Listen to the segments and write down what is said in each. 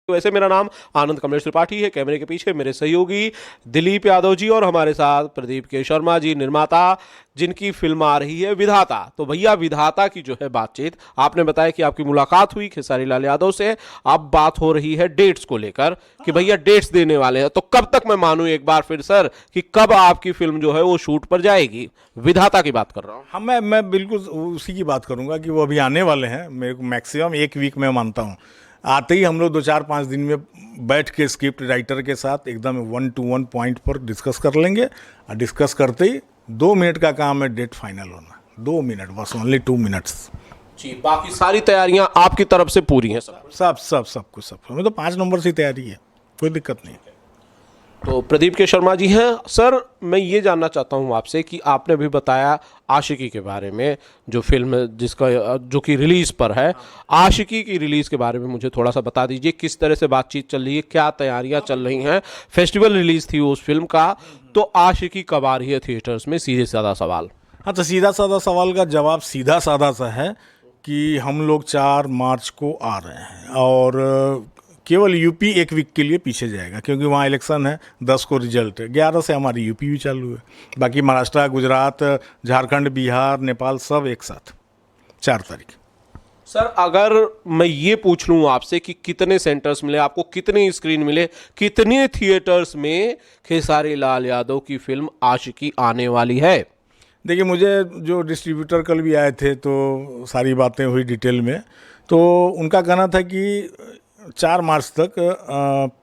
वैसे मेरा नाम आनंद कमलेश त्रिपाठी है। कैमरे के पीछे मेरे सहयोगी दिलीप यादव जी और हमारे साथ प्रदीप के शर्मा जी, निर्माता, जिनकी फिल्म आ रही है विधाता। तो भैया, विधाता की जो है बातचीत, आपने बताया कि आपकी मुलाकात हुई खेसारी लाल यादव से। अब बात हो रही है डेट्स को लेकर कि भैया डेट्स देने वाले हैं, तो कब तक मैं मानूं एक बार फिर सर कि कब आपकी फिल्म जो है वो शूट पर जाएगी? विधाता की बात कर रहा हूँ। हाँ, मैं बिल्कुल उसी की बात करूंगा कि वो अभी आने वाले हैं। मेरे को मैक्सिमम एक वीक में मानता हूँ। आते ही हम लोग 2-4-5 दिन में बैठ के स्क्रिप्ट राइटर के साथ एकदम 1-to-1 पॉइंट पर डिस्कस कर लेंगे। और डिस्कस करते ही 2 मिनट का काम है डेट फाइनल होना। 2 मिनट बस, ओनली 2 मिनट्स जी, बाकी सारी तैयारियां आपकी तरफ से पूरी हैं सब? सब कुछ हमें तो 5 नंबर से तैयारी है, कोई दिक्कत नहीं। तो प्रदीप के शर्मा जी हैं सर। मैं ये जानना चाहता हूँ आपसे कि आपने भी बताया आशिकी के बारे में, जो फिल्म जिसका जो कि रिलीज पर है, आशिकी की रिलीज के बारे में मुझे थोड़ा सा बता दीजिए। किस तरह से बातचीत चल रही है, क्या तैयारियां चल रही हैं? फेस्टिवल रिलीज थी उस फिल्म का, तो आशिकी कब आ रही है थिएटर्स में? सीधे साधा सवाल। हाँ, तो सीधा साधा सवाल का जवाब सीधा साधा सा है कि हम लोग 4 मार्च को आ रहे हैं और केवल यूपी एक वीक के लिए पीछे जाएगा, क्योंकि वहाँ इलेक्शन है। 10 को रिजल्ट है, 11 से हमारी यूपी भी चालू है। बाकी महाराष्ट्र, गुजरात, झारखंड, बिहार, नेपाल सब एक साथ 4 तारीख। सर, अगर मैं ये पूछ लूँ आपसे कि कितने सेंटर्स मिले आपको, कितने स्क्रीन मिले, कितने थिएटर्स में खेसारी लाल यादव की फिल्म आशिकी आने वाली है? देखिए, मुझे जो डिस्ट्रीब्यूटर कल भी आए थे तो सारी बातें हुई डिटेल में। तो उनका कहना था कि 4 मार्च तक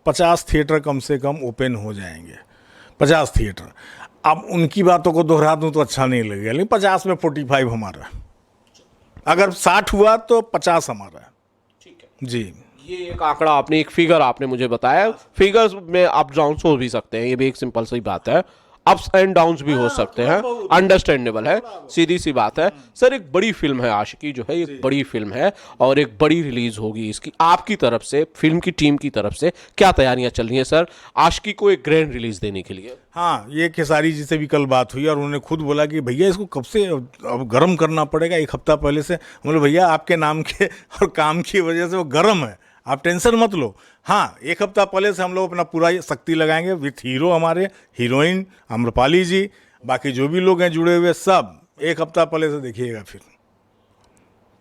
50 थिएटर कम से कम ओपन हो जाएंगे। 50 थिएटर। अब उनकी बातों को दोहरा दूं तो अच्छा नहीं लगेगा, लेकिन 50 में 45 हमारा है। अगर 60 हुआ तो 50 हमारा है। ठीक है जी। ये एक आंकड़ा आपने, एक फिगर आपने मुझे बताया। फिगर्स में अप डाउन्स हो भी सकते हैं, ये भी एक सिंपल सी बात है। अप्स एंड डाउन्स भी हो सकते हैं, अंडरस्टैंडेबल है, सीधी सी बात है। सर, एक बड़ी फिल्म है आशिकी जो है, एक बड़ी फिल्म है और एक बड़ी रिलीज होगी इसकी। आपकी तरफ से, फिल्म की टीम की तरफ से क्या तैयारियां चल रही हैं सर आशिकी को एक ग्रैंड रिलीज देने के लिए? हाँ, ये खेसारी जी से भी कल बात हुई और उन्होंने खुद बोला कि भैया इसको कब से अब गर्म करना पड़ेगा। 1 हफ्ता पहले से हम बोले भैया आपके नाम के और काम की वजह से वो गर्म है, आप टेंशन मत लो। हाँ, 1 हफ्ता पहले से हम लोग अपना पूरा शक्ति लगाएंगे विथ हीरो, हमारे हीरोइन आम्रपाली जी, बाकी जो भी लोग हैं जुड़े हुए सब 1 हफ्ता पहले से देखिएगा।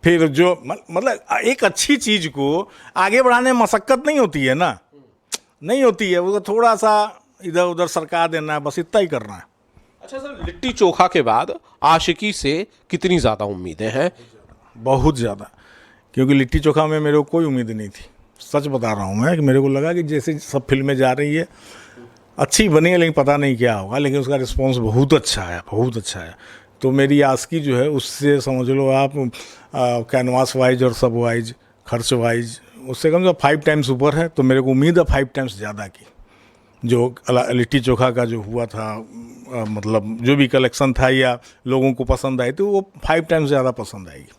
फिर जो मतलब एक अच्छी चीज़ को आगे बढ़ाने में मशक्क़त नहीं होती है ना, नहीं होती है। वो थोड़ा सा इधर उधर सरका देना है, बस इतना ही करना है। अच्छा सर, लिट्टी चोखा के बाद आशिकी से कितनी ज़्यादा उम्मीदें हैं? बहुत ज़्यादा, क्योंकि लिट्टी चोखा में मेरे को कोई उम्मीद नहीं थी। सच बता रहा हूँ मैं कि मेरे को लगा कि जैसे सब फिल्में जा रही है अच्छी बनी है, लेकिन पता नहीं क्या होगा। लेकिन उसका रिस्पॉन्स बहुत अच्छा है, बहुत अच्छा है। तो मेरी आस्की जो है उससे समझ लो आप कैनवास वाइज और सब वाइज, खर्च वाइज उससे कम से कम 5 टाइम्स ऊपर है। तो मेरे को उम्मीद है 5 टाइम्स ज़्यादा की। जो लिट्टी चोखा का जो हुआ था, मतलब जो भी कलेक्शन था या लोगों को पसंद आई, तो वो 5 टाइम्स ज़्यादा पसंद आएगी।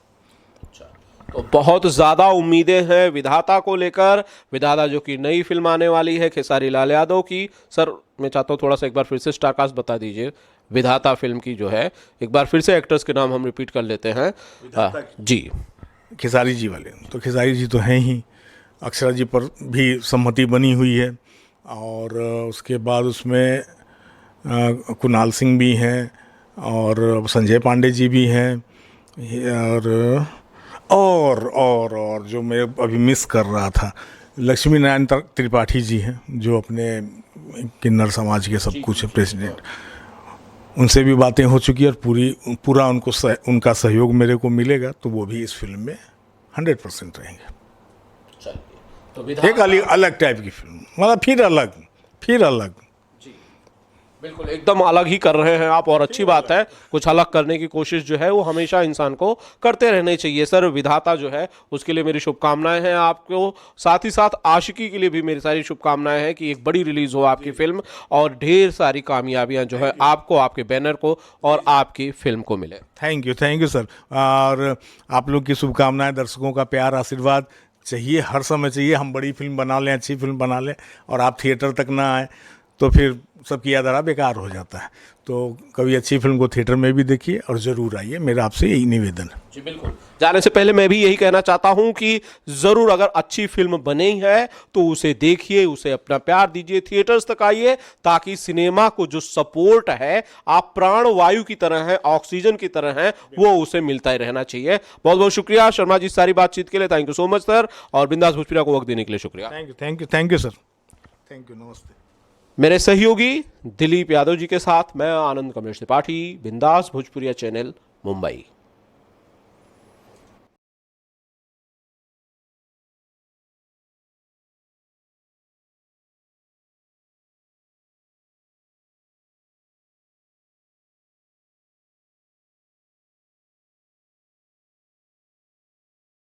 तो बहुत ज़्यादा उम्मीदें हैं विधाता को लेकर। विधाता जो कि नई फिल्म आने वाली है खेसारी लाल यादव की। सर, मैं चाहता हूँ थोड़ा सा एक बार फिर से स्टारकास्ट बता दीजिए विधाता फिल्म की जो है। एक बार फिर से एक्टर्स के नाम हम रिपीट कर लेते हैं। जी, खेसारी जी वाले तो खेसारी जी तो हैं ही, अक्षरा जी पर भी सहमति बनी हुई है और उसके बाद उसमें कुणाल सिंह भी हैं और संजय पांडे जी भी हैं और जो मैं अभी मिस कर रहा था, लक्ष्मी नारायण त्रिपाठी जी हैं, जो अपने किन्नर समाज के सब कुछ प्रेसिडेंट। उनसे भी बातें हो चुकी है और पूरा उनका सहयोग मेरे को मिलेगा, तो वो भी इस फिल्म में 100% रहेंगे। तो एक अलग टाइप की फिल्म, मतलब फिर अलग। बिल्कुल एकदम अलग ही कर रहे हैं आप, और अच्छी बात है। कुछ अलग करने की कोशिश जो है वो हमेशा इंसान को करते रहने चाहिए। सर, विधाता जो है उसके लिए मेरी शुभकामनाएं हैं आपको। साथ ही साथ आशिकी के लिए भी मेरी सारी शुभकामनाएं हैं कि एक बड़ी रिलीज हो आपकी फिल्म और ढेर सारी कामयाबियां जो है आपको, आपके बैनर को और आपकी फिल्म को मिले। Thank you sir. और आप लोग की शुभकामनाएं, दर्शकों का प्यार, आशीर्वाद चाहिए, हर समय चाहिए। हम बड़ी फिल्म बना लें, अच्छी फिल्म बना लें और आप थिएटर तक ना आए तो फिर सबकी यादगार बेकार हो जाता है। तो कभी अच्छी फिल्म को थिएटर में भी देखिए और ज़रूर आइए, मेरा आपसे यही निवेदन है। जी बिल्कुल। जाने से पहले मैं भी यही कहना चाहता हूं कि जरूर अगर अच्छी फिल्म बनी है तो उसे देखिए, उसे अपना प्यार दीजिए, थिएटर्स तक आइए, ताकि सिनेमा को जो सपोर्ट है, आप प्राण वायु की तरह हैं, ऑक्सीजन की तरह हैं, वो उसे मिलता ही रहना चाहिए। बहुत बहुत शुक्रिया शर्मा जी सारी बातचीत के लिए, thank you so much sir, और बिंदास भोजपुरिया को वक्त देने के लिए शुक्रिया। Thank you sir, thank you, नमस्ते। मेरे सहयोगी दिलीप यादव जी के साथ मैं आनंद कमलेश त्रिपाठी, बिंदास भोजपुरिया चैनल, मुंबई।